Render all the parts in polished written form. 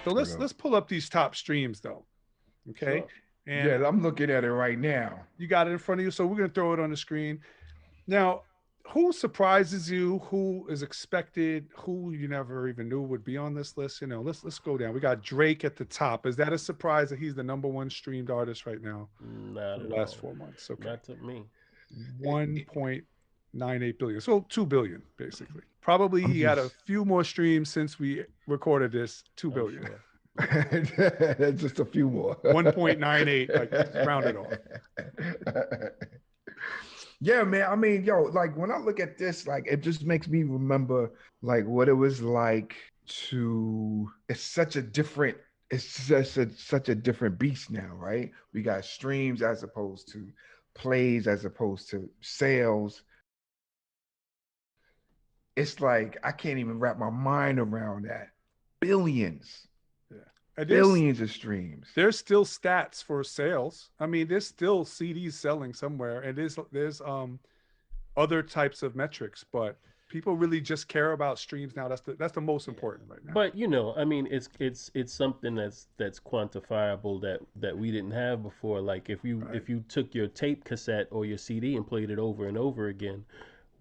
So let's pull up these top streams though. Okay. Sure. And yeah, I'm looking at it right now. you got it in front of you. So we're gonna throw it on the screen. Now, who surprises you? Who is expected? Who you never even knew would be on this list? You know, let's go down. We got Drake at the top. Is that a surprise that he's the #1 streamed artist right now? Not for at the last all. 4 months. Okay. Not to me. 1.98 billion. So 2 billion, basically. Probably he had a few more streams since we recorded this. 2 billion. Sure. Just a few more. 1.98, like round it off. Yeah, man. I mean, yo, like when I look at this, like it just makes me remember like what it was like to. It's such a different. It's such a different beast now, right? We got streams as opposed to plays, as opposed to sales. It's like I can't even wrap my mind around that. Billions. Billions of streams. There's still stats for sales. I mean, there's still CDs selling somewhere, and there's other types of metrics, but people really just care about streams now. That's the most important right now. But you know, I mean, it's something that's quantifiable that we didn't have before. Like if you took your tape cassette or your CD and played it over and over again,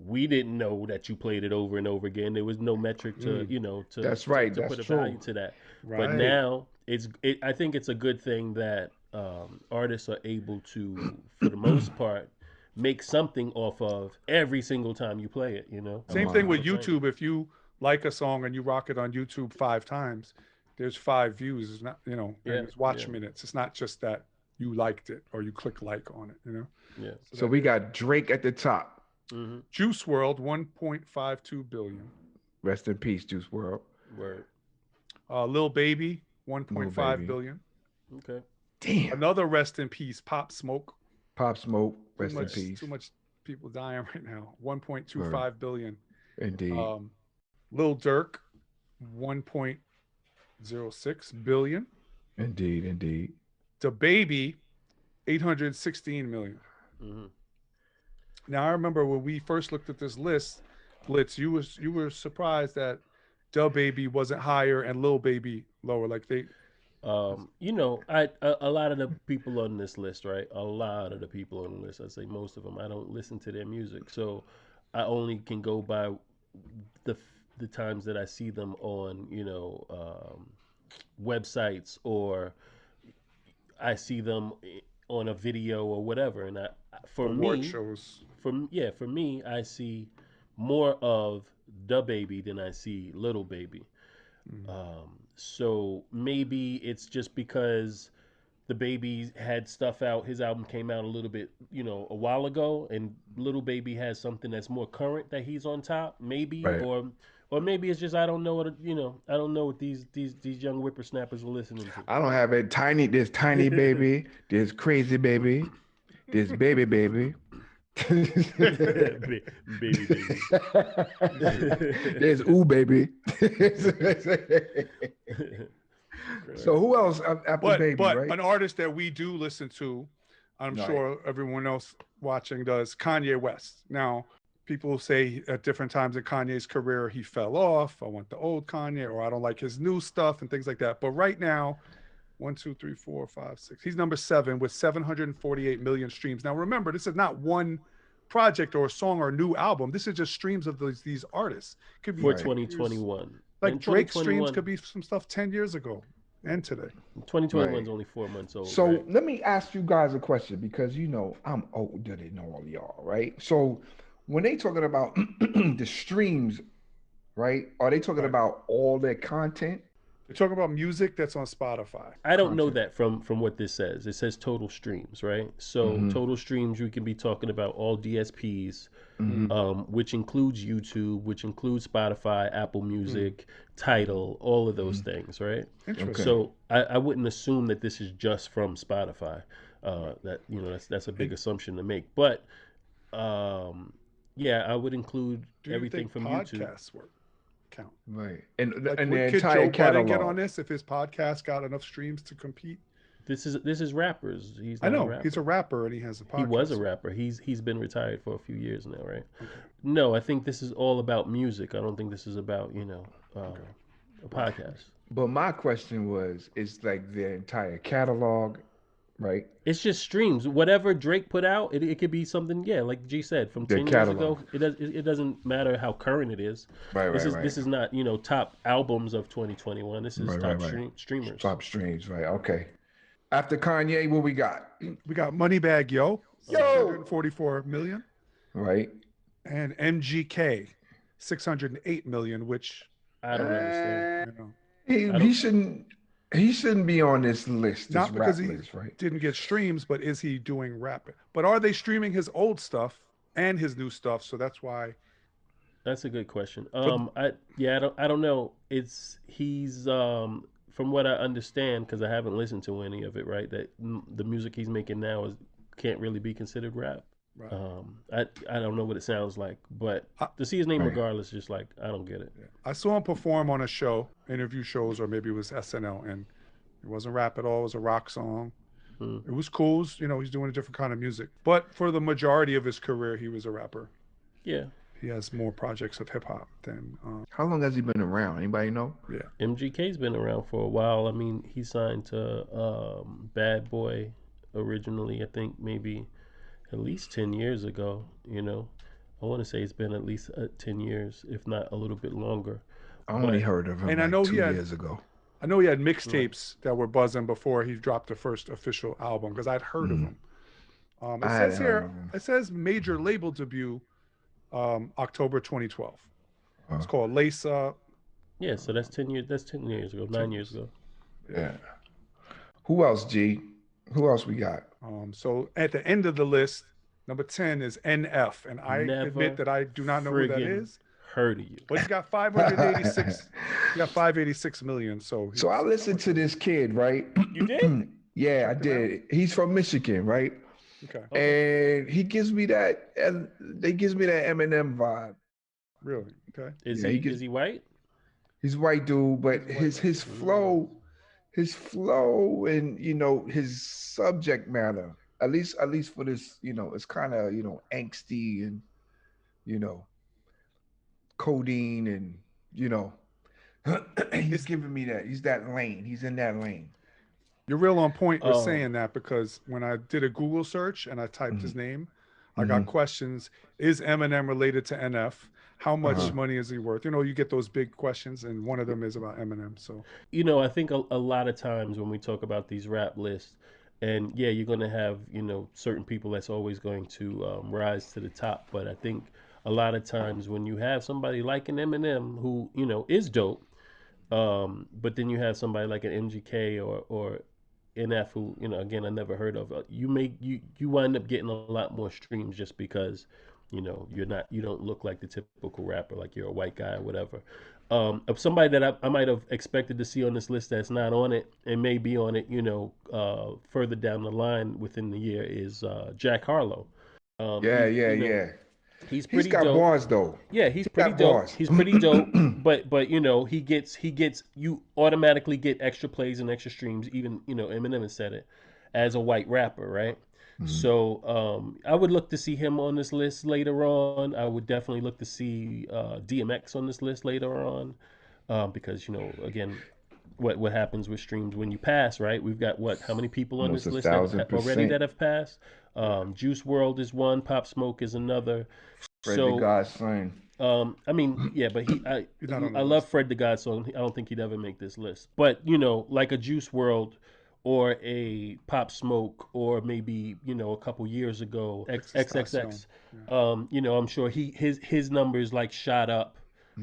we didn't know that you played it over and over again. There was no metric to that's right. to That's put a true. value to that. Right. But now I think it's a good thing that artists are able to, for the most part, make something off of every single time you play it. You know. Same thing with YouTube. If you like a song and you rock it on YouTube 5 times, there's 5 views. It's not, and it's watch minutes. It's not just that you liked it or you click like on it. Yeah. So we got Drake at the top. Mm-hmm. Juice WRLD 1.52 billion. Rest in peace, Juice WRLD. Word. Lil Baby 1.5 billion. Okay. Damn. Another rest in peace. Pop Smoke. Pop Smoke. Rest in peace. Too much people dying right now. 1.25 billion. Indeed. Lil Durk 1.06 billion. Indeed. DaBaby 816 million. Mm-hmm. Now I remember when we first looked at this list, Blitz, you were surprised that DaBaby wasn't higher and Lil Baby lower. Like they, a lot of the people on this list, right? A lot of the people on the list, I say most of them, I don't listen to their music, so I only can go by the times that I see them on, websites, or I see them on a video or whatever, and for me, I see more of DaBaby than I see Little Baby. So maybe it's just because DaBaby had stuff out. His album came out a little bit, a while ago, and Little Baby has something that's more current that he's on top. Maybe, right. or maybe it's just I don't know what I don't know what these young whippersnappers are listening to. I don't have it. There's Tiny Baby. There's Crazy Baby. There's Baby. baby. There's Ooh Baby. So who else after Baby? But right? An artist that we do listen to, I'm sure everyone else watching does, Kanye West. Now, people say at different times in Kanye's career he fell off. I want the old Kanye, or I don't like his new stuff and things like that. But right now, 1, 2, 3, 4, 5, 6. He's number 7 with 748 million streams. Now, remember, this is not one project or a song or a new album. This is just streams of these artists. Could be for 2021. Like Drake streams could be some stuff 10 years ago and today. 2021 is only 4 months old. So let me ask you guys a question, because I'm older than all y'all, right? So when they talking about the streams, right? Are they talking about all their content? They're talking about music that's on Spotify. I don't know that from what this says. It says total streams, right? So total streams, we can be talking about all DSPs, which includes YouTube, which includes Spotify, Apple Music, Tidal, all of those things, right? Interesting. So I wouldn't assume that this is just from Spotify. That's a big assumption to make. But I would include everything from YouTube. Podcasts work. Count. Right. And like, the could entire Joe catalog. Budden get on this if his podcast got enough streams to compete? This is rappers. I know he's a rapper and he has a podcast. He was a rapper. He's been retired for a few years now, right? Okay. No, I think this is all about music. I don't think this is about a podcast. But my question was, it's like their entire catalog, right? It's just streams. Whatever Drake put out, it could be something. Yeah, like G said, from Their 10 years catalog. ago. It doesn't matter how current it is. Right, This right, is right. this is not top albums of 2021. This is Right, top right, right. streamers. Top streams, right? Okay. After Kanye, what we got? We got Moneybagg Yo, 644 million, Right. and MGK, 608 million, which I don't understand. you know, He shouldn't be on this list. This not because rap he list, right? didn't get streams, but is he doing rap? But are they streaming his old stuff and his new stuff? So that's why. That's a good question. I don't know. He's from what I understand, because I haven't listened to any of it, right? That the music he's making now can't really be considered rap. Right. I don't know what it sounds like, but to see his name regardless, just like, I don't get it. Yeah. I saw him perform on a show, interview shows, or maybe it was SNL, and it wasn't rap at all. It was a rock song. It was cool. He's doing a different kind of music. But for the majority of his career, he was a rapper. Yeah. He has more projects of hip hop than. How long has he been around? Anybody know? Yeah. MGK's been around for a while. I mean, he signed to Bad Boy originally, I think maybe at least 10 years ago. I want to say it's been at least 10 years, if not a little bit longer. I only heard of him and I like know 2 he had, years ago. I know he had mixtapes that were buzzing before he dropped the first official album, because I'd heard of him. It says here, it says major label debut, October 2012. It's called Lace Up. Yeah, so that's 10 years. That's 10 years ago, 9 years ago. Yeah. Who else, G? Who else we got? So at the end of the list, number 10 is NF, and I admit that I do not know who that is. Heard of you. But he's got 586. He got 586 million. So I listened to this kid, right? You did? Yeah, I did. He's from Michigan, right? Okay. And he gives me that, and they gives me that Eminem vibe. Really? Okay. Is he white? He's white dude, but his flow, and his subject matter, at least for this, it's kind of angsty and codeine and he's giving me that. He's that lane. He's in that lane. You're real on point with saying that, because when I did a Google search and I typed his name, I got questions. Is Eminem related to NF? How much money is he worth? You get those big questions, and one of them is about Eminem. So, I think a lot of times when we talk about these rap lists, and yeah, you're going to have, certain people that's always going to rise to the top. But I think a lot of times when you have somebody like an Eminem who, is dope, but then you have somebody like an MGK or NF who, again, I never heard of, you wind up getting a lot more streams just because, you don't look like the typical rapper, like you're a white guy or whatever. Of somebody that I might have expected to see on this list that's not on it and may be on it, further down the line within the year is Jack Harlow. Yeah. He's pretty got dope. bars though. Yeah, he's pretty dope. Bars. He's pretty dope. but he gets you automatically get extra plays and extra streams. Even Eminem has said it, as a white rapper, right? So I would look to see him on this list later on. I would definitely look to see DMX on this list later on, because again, what happens with streams when you pass, right? We've got how many people on this list already that have passed? Juice WRLD is one, Pop Smoke is another. Fred the Godson. I mean, yeah, but I love Fred the Godson. I don't think he'd ever make this list. But like a Juice WRLD or a Pop Smoke, or maybe a couple years ago XXX. I'm sure his numbers like shot up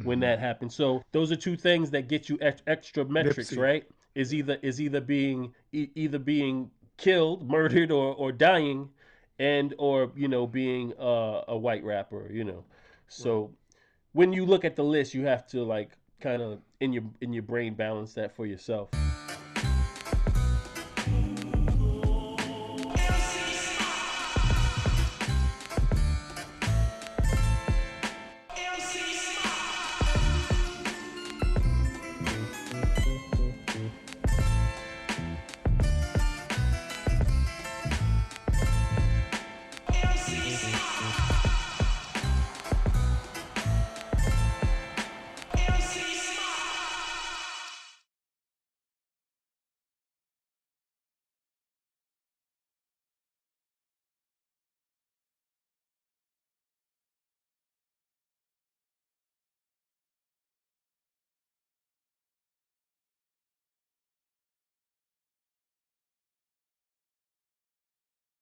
when that happened. So those are two things that get you extra metrics, right? Is either being killed, murdered, or dying, and or being a white rapper. So when you look at the list, you have to like kind of in your brain balance that for yourself.